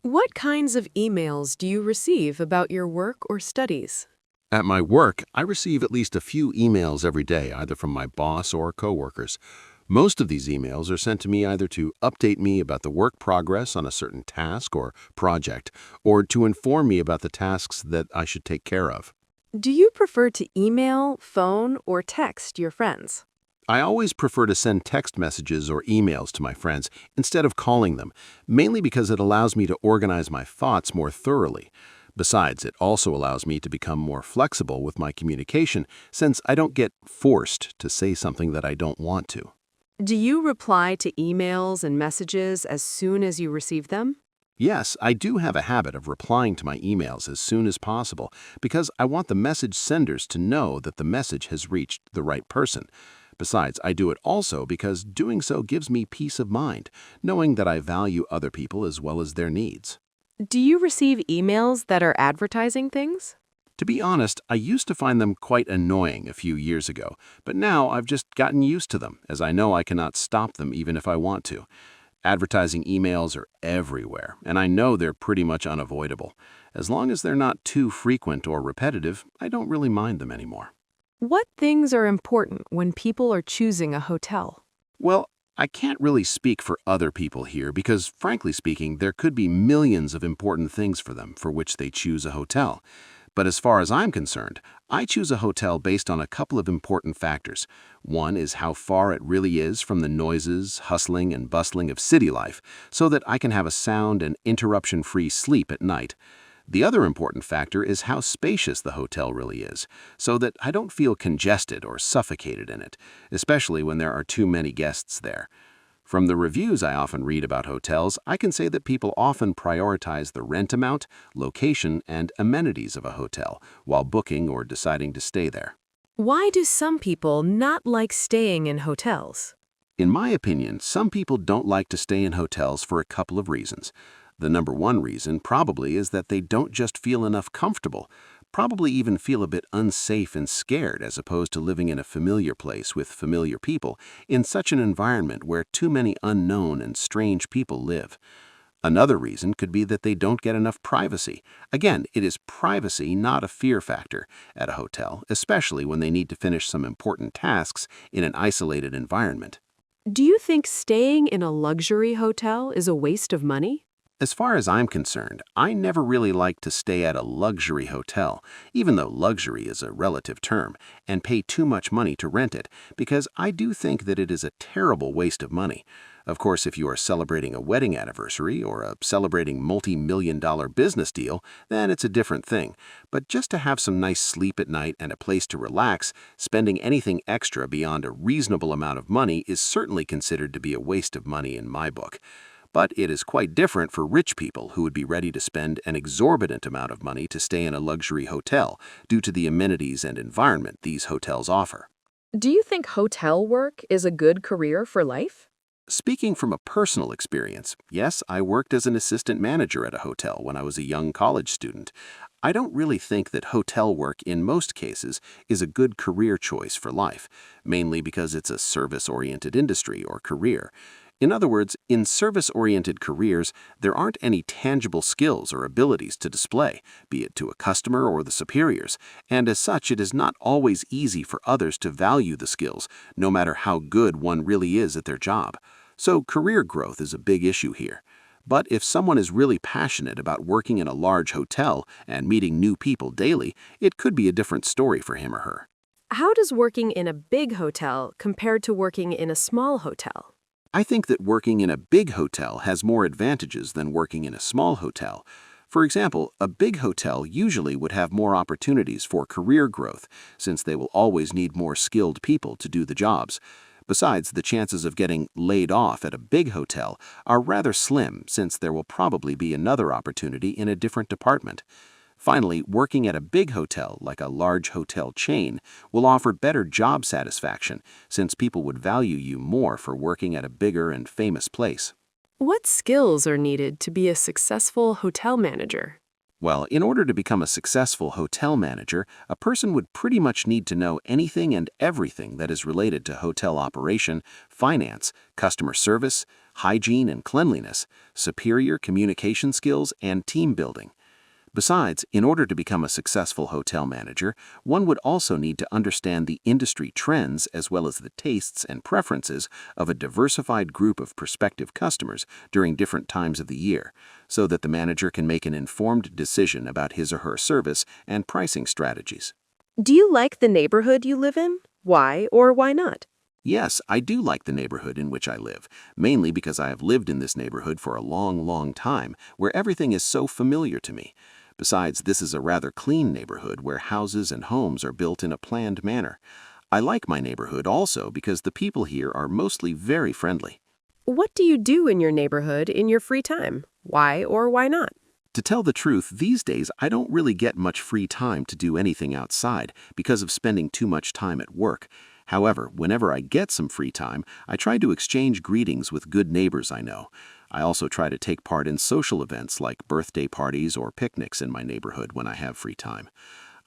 What kinds of emails do you receive about your work or studies? At my work, I receive at least a few emails every day, either from my boss or coworkers. Most of these emails are sent to me either to update me about the work progress on a certain task or project, or to inform me about the tasks that I should take care of. Do you prefer to email, phone, or text your friends? I always prefer to send text messages or emails to my friends instead of calling them, mainly because it allows me to organize my thoughts more thoroughly. Besides, it also allows me to become more flexible with my communication since I don't get forced to say something that I don't want to. Do you reply to emails and messages as soon as you receive them? Yes, I do have a habit of replying to my emails as soon as possible because I want the message senders to know that the message has reached the right person. Besides, I do it also because doing so gives me peace of mind, knowing that I value other people as well as their needs. Do you receive emails that are advertising things? To be honest, I used to find them quite annoying a few years ago, but now I've just gotten used to them, as I know I cannot stop them even if I want to. Advertising emails are everywhere, and I know they're pretty much unavoidable. As long as they're not too frequent or repetitive, I don't really mind them anymore. What things are important when people are choosing a hotel? Well, I can't really speak for other people here because, frankly speaking, there could be millions of important things for them for which they choose a hotel. But as far as I'm concerned, I choose a hotel based on a couple of important factors. One is how far it really is from the noises, hustling, and bustling of city life, so that I can have a sound and interruption-free sleep at night. The other important factor is how spacious the hotel really is, so that I don't feel congested or suffocated in it, especially when there are too many guests there. From the reviews I often read about hotels, I can say that people often prioritize the rent amount, location, and amenities of a hotel while booking or deciding to stay there. Why do some people not like staying in hotels? In my opinion, some people don't like to stay in hotels for a couple of reasons. The number one reason probably is that they don't just feel enough comfortable, probably even feel a bit unsafe and scared as opposed to living in a familiar place with familiar people in such an environment where too many unknown and strange people live. Another reason could be that they don't get enough privacy. Again, it is privacy, not a fear factor, at a hotel, especially when they need to finish some important tasks in an isolated environment. Do you think staying in a luxury hotel is a waste of money? As far as I'm concerned, I never really like to stay at a luxury hotel, even though luxury is a relative term, and pay too much money to rent it, because I do think that it is a terrible waste of money. Of course, if you are celebrating a wedding anniversary or celebrating multi-million-dollar business deal, then it's a different thing. But just to have some nice sleep at night and a place to relax, spending anything extra beyond a reasonable amount of money is certainly considered to be a waste of money in my book. But it is quite different for rich people who would be ready to spend an exorbitant amount of money to stay in a luxury hotel due to the amenities and environment these hotels offer. Do you think hotel work is a good career for life? Speaking from a personal experience, yes, I worked as an assistant manager at a hotel when I was a young college student. I don't really think that hotel work in most cases is a good career choice for life, mainly because it's a service-oriented industry or career. In other words, in service-oriented careers, there aren't any tangible skills or abilities to display, be it to a customer or the superiors, and as such it is not always easy for others to value the skills, no matter how good one really is at their job. So career growth is a big issue here. But if someone is really passionate about working in a large hotel and meeting new people daily, it could be a different story for him or her. How does working in a big hotel compare to working in a small hotel? I think that working in a big hotel has more advantages than working in a small hotel. For example, a big hotel usually would have more opportunities for career growth, since they will always need more skilled people to do the jobs. Besides, the chances of getting laid off at a big hotel are rather slim, since there will probably be another opportunity in a different department. Finally, working at a big hotel, like a large hotel chain, will offer better job satisfaction, since people would value you more for working at a bigger and famous place. What skills are needed to be a successful hotel manager? Well, in order to become a successful hotel manager, a person would pretty much need to know anything and everything that is related to hotel operation, finance, customer service, hygiene and cleanliness, superior communication skills, and team building. Besides, in order to become a successful hotel manager, one would also need to understand the industry trends as well as the tastes and preferences of a diversified group of prospective customers during different times of the year, so that the manager can make an informed decision about his or her service and pricing strategies. Do you like the neighborhood you live in? Why or why not? Yes, I do like the neighborhood in which I live, mainly because I have lived in this neighborhood for a long, long time, where everything is so familiar to me. Besides, this is a rather clean neighborhood where houses and homes are built in a planned manner. I like my neighborhood also because the people here are mostly very friendly. What do you do in your neighborhood in your free time? Why or why not? To tell the truth, these days I don't really get much free time to do anything outside because of spending too much time at work. However, whenever I get some free time, I try to exchange greetings with good neighbors I know. I also try to take part in social events like birthday parties or picnics in my neighborhood when I have free time.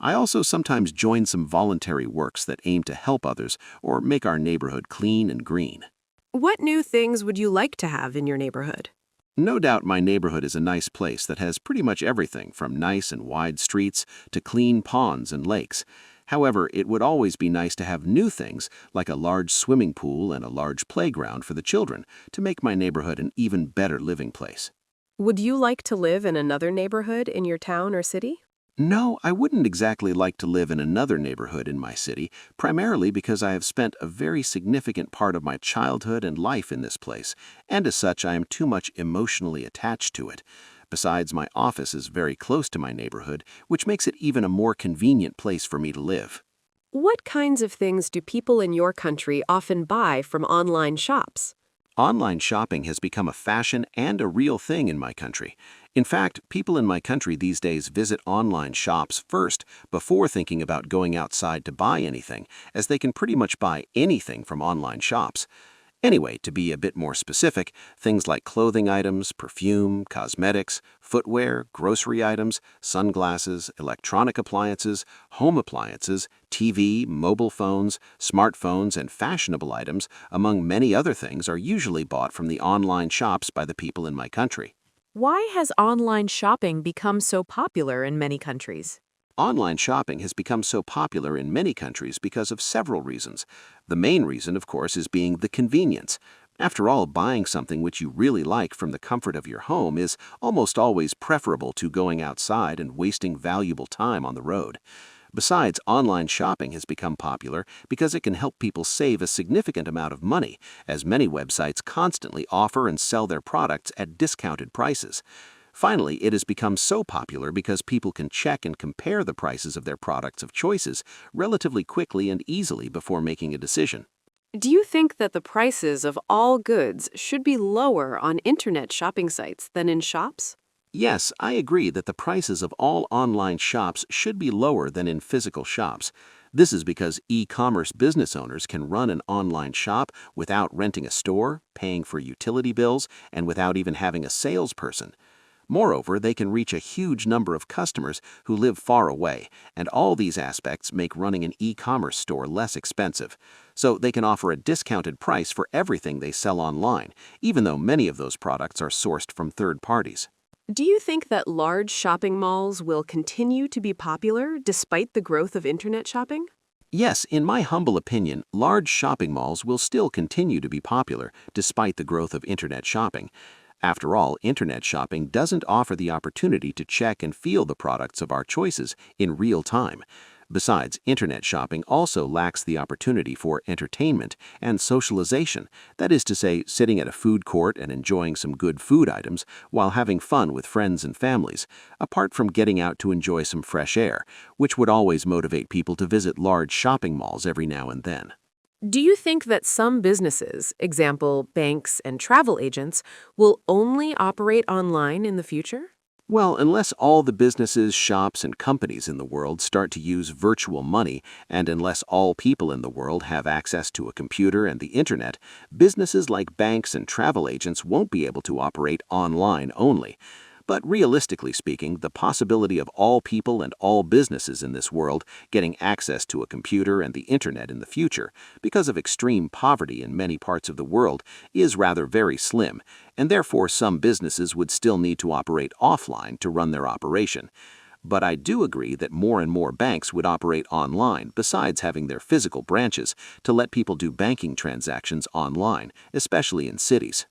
I also sometimes join some voluntary works that aim to help others or make our neighborhood clean and green. What new things would you like to have in your neighborhood? No doubt my neighborhood is a nice place that has pretty much everything from nice and wide streets to clean ponds and lakes. However, it would always be nice to have new things like a large swimming pool and a large playground for the children to make my neighborhood an even better living place. Would you like to live in another neighborhood in your town or city? No, I wouldn't exactly like to live in another neighborhood in my city, primarily because I have spent a very significant part of my childhood and life in this place, and as such I am too much emotionally attached to it. Besides, my office is very close to my neighborhood, which makes it even a more convenient place for me to live. What kinds of things do people in your country often buy from online shops? Online shopping has become a fashion and a real thing in my country. In fact, people in my country these days visit online shops first before thinking about going outside to buy anything, as they can pretty much buy anything from online shops. Anyway, to be a bit more specific, things like clothing items, perfume, cosmetics, footwear, grocery items, sunglasses, electronic appliances, home appliances, TV, mobile phones, smartphones, and fashionable items, among many other things, are usually bought from the online shops by the people in my country. Why has online shopping become so popular in many countries? Online shopping has become so popular in many countries because of several reasons. The main reason, of course, is being the convenience. After all, buying something which you really like from the comfort of your home is almost always preferable to going outside and wasting valuable time on the road. Besides, online shopping has become popular because it can help people save a significant amount of money, as many websites constantly offer and sell their products at discounted prices. Finally, it has become so popular because people can check and compare the prices of their products of choices relatively quickly and easily before making a decision. Do you think that the prices of all goods should be lower on internet shopping sites than in shops? Yes, I agree that the prices of all online shops should be lower than in physical shops. This is because e-commerce business owners can run an online shop without renting a store, paying for utility bills, and without even having a salesperson. Moreover, they can reach a huge number of customers who live far away, and all these aspects make running an e-commerce store less expensive. So they can offer a discounted price for everything they sell online, even though many of those products are sourced from third parties. Do you think that large shopping malls will continue to be popular despite the growth of internet shopping? Yes, in my humble opinion, large shopping malls will still continue to be popular despite the growth of internet shopping. After all, internet shopping doesn't offer the opportunity to check and feel the products of our choices in real time. Besides, internet shopping also lacks the opportunity for entertainment and socialization, that is to say, sitting at a food court and enjoying some good food items while having fun with friends and families, apart from getting out to enjoy some fresh air, which would always motivate people to visit large shopping malls every now and then. Do you think that some businesses, example, banks and travel agents, will only operate online in the future? Well, unless all the businesses, shops, and companies in the world start to use virtual money, and unless all people in the world have access to a computer and the internet, businesses like banks and travel agents won't be able to operate online only. But realistically speaking, the possibility of all people and all businesses in this world getting access to a computer and the internet in the future, because of extreme poverty in many parts of the world, is rather very slim, and therefore some businesses would still need to operate offline to run their operation. But I do agree that more and more banks would operate online besides having their physical branches to let people do banking transactions online, especially in cities.